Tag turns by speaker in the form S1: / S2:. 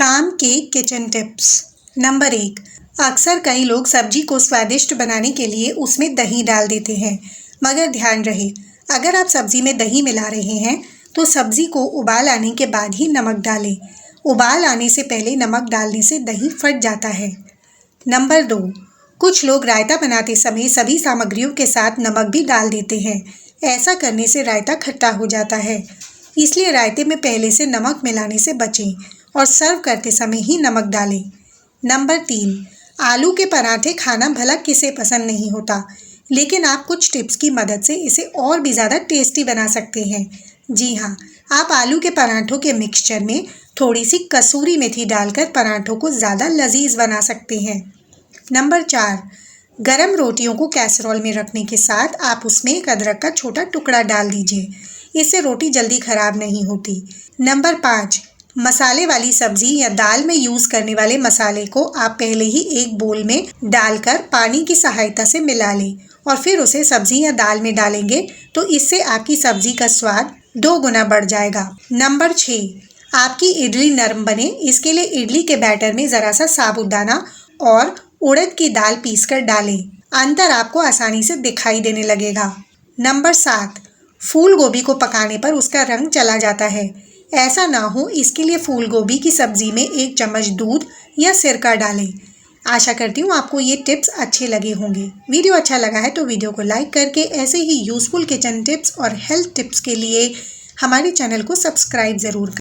S1: काम के kitchen tips. Number 1, अक्सर कई लोग सब्जी को स्वादिष्ट बनाने के लिए उसमें दही डाल देते हैं, मगर ध्यान रहे, अगर आप सब्जी में दही मिला रहे हैं तो सब्जी को उबाल आने के बाद ही नमक डालें। उबाल आने से पहले नमक डालने से दही फट जाता है। नंबर 2, कुछ लोग रायता बनाते समय सभी सामग्रियों के साथ नमक भी डाल देते हैं। ऐसा करने से रायता खट्टा हो जाता है, इसलिए रायते में पहले से नमक मिलाने से बचें और सर्व करते समय ही नमक डालें। नंबर 3, आलू के पराठे खाना भला किसे पसंद नहीं होता, लेकिन आप कुछ टिप्स की मदद से इसे और भी ज़्यादा टेस्टी बना सकते हैं। जी हाँ, आप आलू के पराठों के मिक्सचर में थोड़ी सी कसूरी मेथी डालकर पराठों को ज़्यादा लजीज बना सकते हैं। नंबर 4, गरम रोटियों को कैसरोल में रखने के साथ आप उसमें एक अदरक का छोटा टुकड़ा डाल दीजिए, इससे रोटी जल्दी खराब नहीं होती। नंबर 5, मसाले वाली सब्जी या दाल में यूज़ करने वाले मसाले को आप पहले ही एक बोल में डालकर पानी की सहायता से मिला लें और फिर उसे सब्जी या दाल में डालेंगे तो इससे आपकी सब्जी का स्वाद 2 गुना बढ़ जाएगा। नंबर 6, आपकी इडली नरम बने इसके लिए इडली के बैटर में ज़रा सा साबूदाना और उड़द की दाल पीसकर डालें। अंतर आपको आसानी से दिखाई देने लगेगा। नंबर 7, फूल गोभी को पकाने पर उसका रंग चला जाता है। ऐसा ना हो इसके लिए फूल गोभी की सब्जी में 1 चम्मच दूध या सिरका डालें। आशा करती हूँ आपको ये टिप्स अच्छे लगे होंगे। वीडियो अच्छा लगा है तो वीडियो को लाइक करके ऐसे ही यूज़फुल किचन टिप्स और हेल्थ टिप्स के लिए हमारे चैनल को सब्सक्राइब ज़रूर करें।